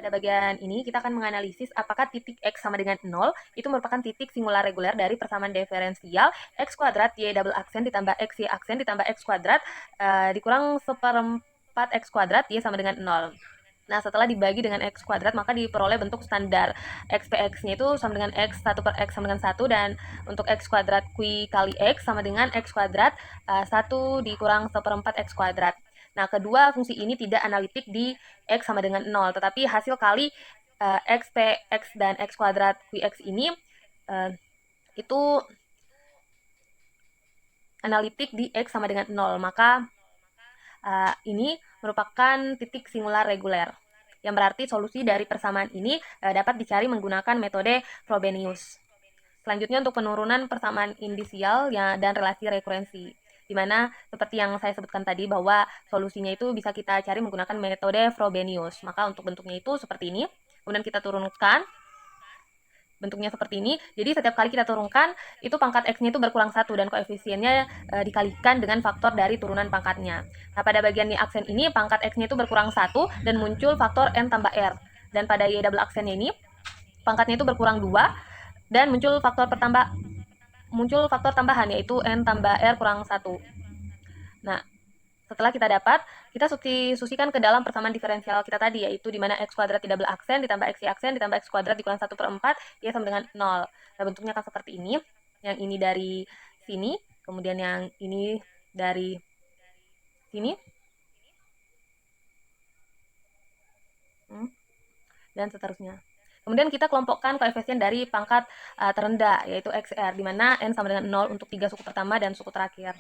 pada bagian ini kita akan menganalisis apakah titik X sama dengan 0 itu merupakan titik singular reguler dari persamaan diferensial X kuadrat Y double aksen ditambah X Y aksen ditambah X kuadrat dikurang seperempat X kuadrat Y sama dengan 0. Nah, setelah dibagi dengan X kuadrat, maka diperoleh bentuk standar XPX-nya itu sama dengan X1 per X sama dengan 1, dan untuk X kuadrat Q kali X sama dengan X kuadrat 1 dikurang seperempat X kuadrat. Nah, kedua fungsi ini tidak analitik di X sama dengan 0, tetapi hasil kali XPX dan X kuadrat QX ini itu analitik di X sama dengan 0, maka ini merupakan titik singular reguler, yang berarti solusi dari persamaan ini dapat dicari menggunakan metode Frobenius. Selanjutnya untuk penurunan persamaan indisial dan relasi rekurensi, di mana seperti yang saya sebutkan tadi bahwa solusinya itu bisa kita cari menggunakan metode Frobenius. Maka untuk bentuknya itu seperti ini, kemudian kita turunkan bentuknya seperti ini. Jadi setiap kali kita turunkan, itu pangkat X-nya itu berkurang 1 dan koefisiennya dikalikan dengan faktor dari turunan pangkatnya. Nah, pada bagian Y aksen ini, pangkat X-nya itu berkurang 1 dan muncul faktor N tambah R. Dan pada Y double aksennya ini, pangkatnya itu berkurang 2 dan muncul faktor tambahan yaitu N tambah R kurang 1. Nah, setelah kita dapat, kita substitusikan ke dalam persamaan diferensial kita tadi, yaitu di mana X kuadrat tidak beraksen ditambah X Y aksen ditambah X kuadrat dikurang 1 per 4, ya sama dengan 0. Nah, bentuknya akan seperti ini. Yang ini dari sini, kemudian yang ini dari sini. Dan seterusnya. Kemudian kita kelompokkan koefisien dari pangkat terendah, yaitu XR, di mana N sama dengan 0 untuk 3 suku pertama dan suku terakhir.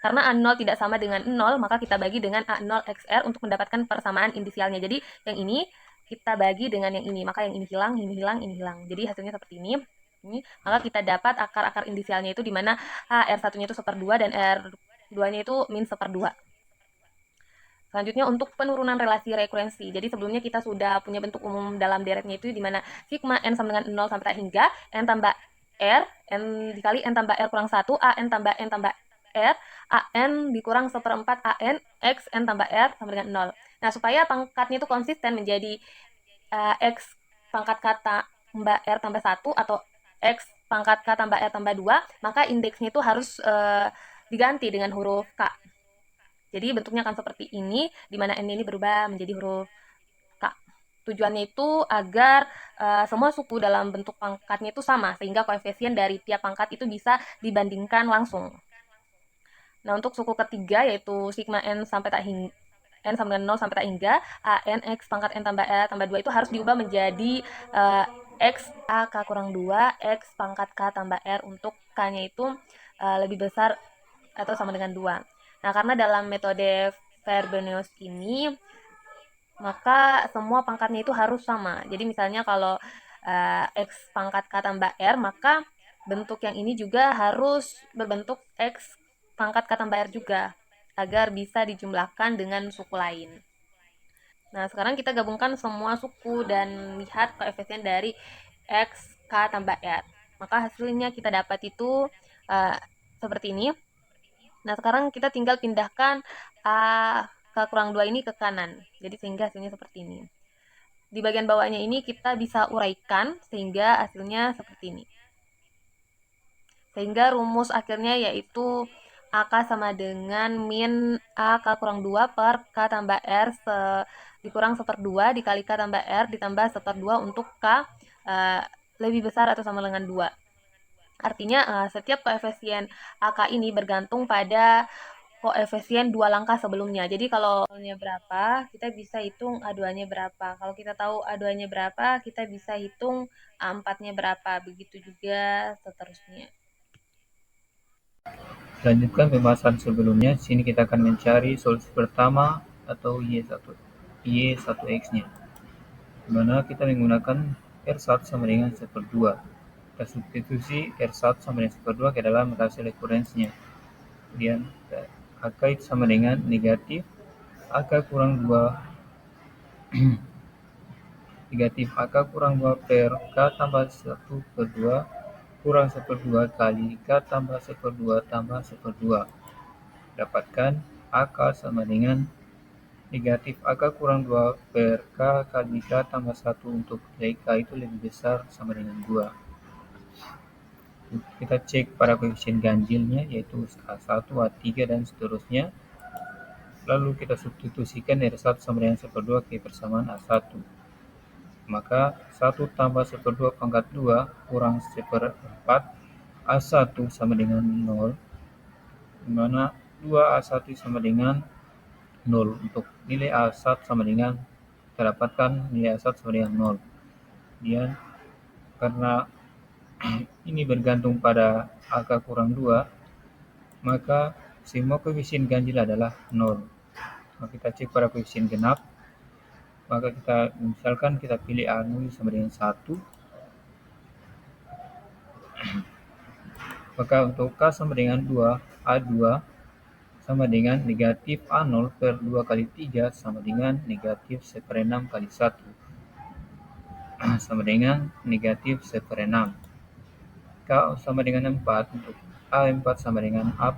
Karena A0 tidak sama dengan 0, maka kita bagi dengan A0 XR untuk mendapatkan persamaan indisialnya. Jadi yang ini kita bagi dengan yang ini, maka yang ini hilang, ini hilang, ini hilang. Jadi hasilnya seperti ini. Maka kita dapat akar-akar indisialnya itu di mana R1-nya itu 1/2 dan R2-nya itu min 1/2. Selanjutnya untuk penurunan relasi rekurensi. Jadi sebelumnya kita sudah punya bentuk umum dalam deretnya itu di mana sigma N sama dengan 0 sampai hingga N tambah R, N dikali N tambah R kurang 1, AN tambah N tambah R, AN dikurang 1/4 AN, X N tambah R sama dengan 0. Nah, supaya pangkatnya itu konsisten menjadi X pangkat K tambah R tambah 1 atau X pangkat K tambah R tambah 2, maka indeksnya itu harus diganti dengan huruf K. Jadi bentuknya akan seperti ini, di mana N ini berubah menjadi huruf K. Tujuannya itu agar semua suku dalam bentuk pangkatnya itu sama, sehingga koefisien dari tiap pangkat itu bisa dibandingkan langsung. Nah, untuk suku ketiga yaitu sigma N sampai tak hingga N sama dengan 0 sampai tak hingga AN X pangkat N tambah R tambah 2 itu harus diubah menjadi X A K kurang 2 X pangkat K tambah R untuk K-nya itu lebih besar atau sama dengan 2. Nah, karena dalam metode Frobenius ini, maka semua pangkatnya itu harus sama. Jadi misalnya kalau X pangkat K tambah R, maka bentuk yang ini juga harus berbentuk X pangkat K tambah R juga, agar bisa dijumlahkan dengan suku lain. Nah, sekarang kita gabungkan semua suku dan lihat koefisien dari X, K tambah R. Maka hasilnya kita dapat itu seperti ini. Nah, sekarang kita tinggal pindahkan K kurang 2 ini ke kanan. Jadi sehingga hasilnya seperti ini. Di bagian bawahnya ini kita bisa uraikan sehingga hasilnya seperti ini. Sehingga rumus akhirnya yaitu AK sama dengan min AK kurang 2 per K tambah R dikurang 1/2 dikali K tambah R ditambah 1/2 untuk K lebih besar atau sama dengan 2. Artinya setiap koefisien AK ini bergantung pada koefisien 2 langkah sebelumnya. Jadi kalau A-nya berapa, kita bisa hitung A2-nya berapa. Kalau kita tahu A2-nya berapa, kita bisa hitung A4-nya berapa. Begitu juga seterusnya. Lanjutkan pembahasan sebelumnya. Sini kita akan mencari solusi pertama atau Y1X-nya. Di mana kita menggunakan R1 sama dengan 1/2. Kita substitusi R1 sama dengan 1/2 ke dalam relasi rekurensinya. Kemudian AK itu sama dengan negatif AK kurang 2 negatif AK kurang 2 per K tambah 1/2 kurang 1/2 kali K tambah 1/2 tambah 1/2. Dapatkan AK sama dengan negatif AK kurang 2 per K kali K tambah 1 untuk nilai K itu lebih besar sama dengan 2. Kita cek pada koefisien ganjilnya yaitu A1, A3, dan seterusnya. Lalu kita substitusikan R1 sama dengan 1/2 ke persamaan A1. Maka 1 tambah 1/2 pangkat 2 kurang 1/4 A1 sama dengan 0, di mana 2A1 sama dengan 0. Untuk nilai A1 sama dengan, kita dapatkan nilai A1 sama dengan 0. Kemudian karena ini bergantung pada angka kurang 2, maka semua koefisien ganjil adalah 0. Maka kita cek pada koefisien genap, maka kita misalkan kita pilih A0 sama dengan 1, maka untuk K sama dengan 2, A2 sama dengan negatif A0 per 2 kali 3 sama dengan negatif 1/6 kali 1 sama dengan negatif 1/6. K sama dengan 4, untuk A4 sama dengan A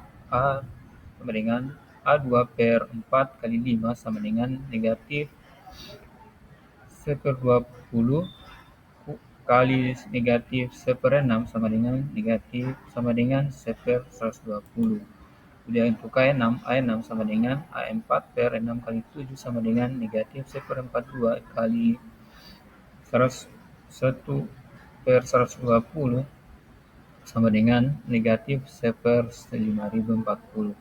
sama dengan A2 per 4 kali 5 sama dengan negatif 1/20 kali negatif 1/6 sama dengan negatif sama dengan 1/120. Kemudian untuk A6 sama dengan A4 per 6 kali 7 sama dengan negatif 1/42 kali 1 per 120 sama dengan negatif 1/5040.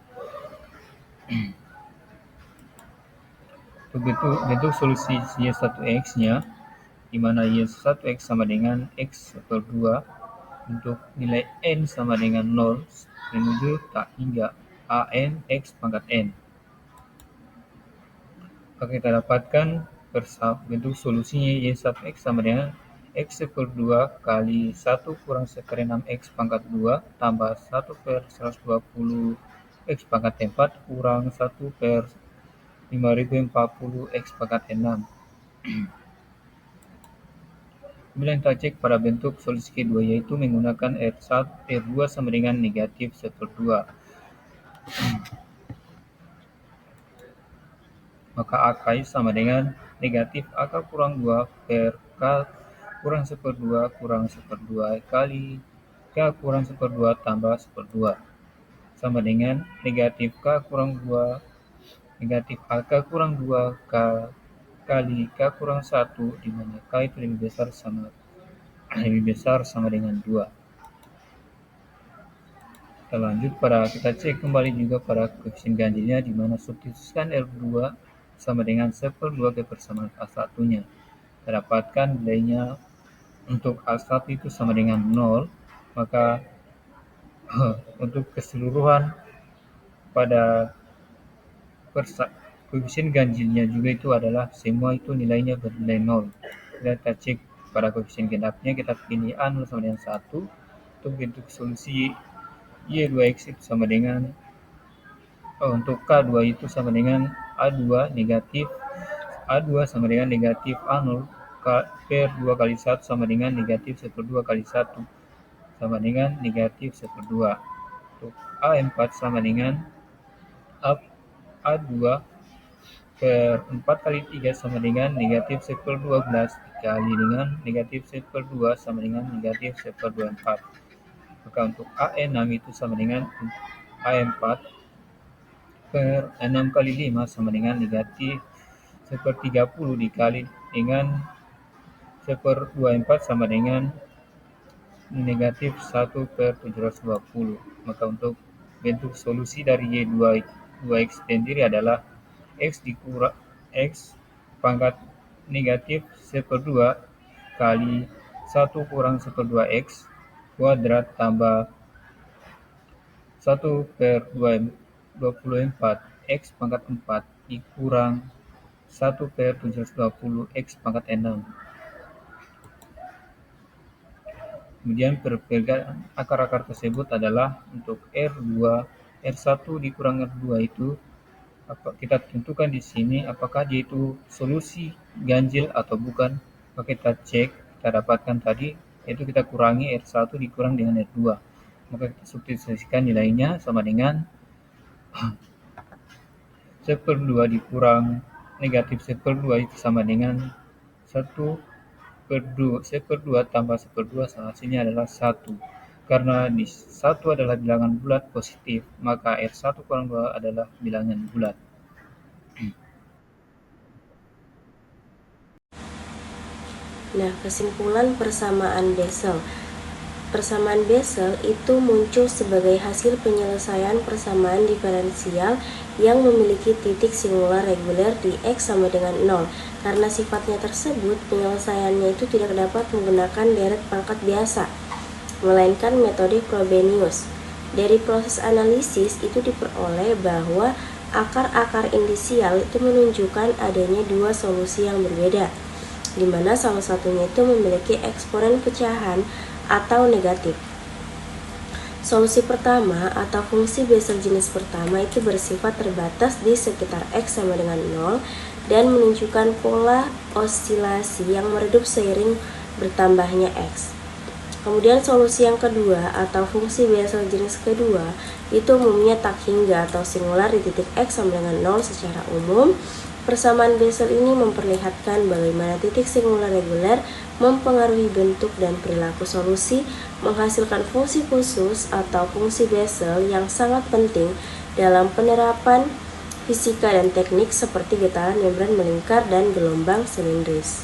Untuk bentuk solusi Y1X-nya, di mana Y1X sama dengan X per 2 untuk nilai N sama dengan 0 menuju tak hingga AN X pangkat N. Maka kita dapatkan bentuk solusinya Y1X sama dengan X per 2 kali 1 kurang 1/6 X pangkat 2 tambah 1 per 120 X pangkat 4 kurang 1 per 5040 X pangkat 6. Kemudian kita cek pada bentuk solusi kedua, yaitu menggunakan R2 sama dengan negatif 1/2. Maka AK sama dengan negatif AK kurang 2 per K kurang 1/2 kurang 1/2 kali K kurang 1/2 tambah 1/2 sama dengan negatif K kurang 2 negatif AK kurang 2 K kali K kurang 1, di mana K itu lebih besar sama dengan 2. Kita lanjut kita cek kembali juga pada koefisien ganjilnya, di mana substitusikan R2 sama dengan 1/2 ke persamaan A1-nya. Kita dapatkan nilainya untuk A1 itu sama dengan 0, maka untuk keseluruhan pada koefisien ganjilnya juga itu adalah semua itu nilainya bernilai 0. Kita cek pada koefisien genapnya, kita pilih A0 sama dengan 1. Untuk bentuk solusi Y2X itu sama dengan untuk K2 itu sama dengan A2 negatif A2 sama dengan negatif A0 per 2 kali 1 sama dengan negatif 1/2 kali 1 sama dengan negatif 1/2. Untuk A4 sama dengan A2 per 4 kali 3 sama dengan negatif 1/12 dikali dengan negatif 1/2 sama dengan negatif 1/24. Maka untuk A6 itu sama dengan A4 per 6 kali 5 sama dengan negatif 1/30 dikali dengan 1/24 sama dengan negatif 1 per 720. Maka untuk bentuk solusi dari Y2X sendiri adalah X pangkat negatif 1/2 kali 1 kurang 1/2 X kuadrat tambah 1 per 24 X pangkat 4 dikurang 1 per 720 X pangkat 6. Kemudian perbedaan akar-akar tersebut adalah untuk R1 dikurang R2 itu kita tentukan di sini apakah dia itu solusi ganjil atau bukan. Maka kita cek, kita dapatkan tadi, yaitu kita kurangi R1 dikurang dengan R2. Maka kita substitusikan nilainya sama dengan 1/2 dikurang negatif 1/2 itu sama dengan 1/2 tambah 1/2 hasilnya adalah 1. Karena di 1 adalah bilangan bulat positif, maka R1 kurang 2 adalah bilangan bulat. Nah, kesimpulan persamaan Bessel. Persamaan Bessel itu muncul sebagai hasil penyelesaian persamaan diferensial yang memiliki titik singular reguler di X sama dengan 0. Karena sifatnya tersebut, penyelesaiannya itu tidak dapat menggunakan deret pangkat biasa, melainkan metode Frobenius. Dari proses analisis itu diperoleh bahwa akar-akar inisial itu menunjukkan adanya dua solusi yang berbeda, di mana salah satunya itu memiliki eksponen pecahan atau negatif. Solusi pertama atau fungsi Bessel jenis pertama itu bersifat terbatas di sekitar X sama dengan 0 dan menunjukkan pola osilasi yang meredup seiring bertambahnya X. Kemudian solusi yang kedua atau fungsi Bessel jenis kedua itu umumnya tak hingga atau singular di titik X sama dengan 0 secara umum. Persamaan Bessel ini memperlihatkan bagaimana titik singular reguler mempengaruhi bentuk dan perilaku solusi, menghasilkan fungsi khusus atau fungsi Bessel yang sangat penting dalam penerapan fisika dan teknik seperti getaran membran melingkar dan gelombang silindris.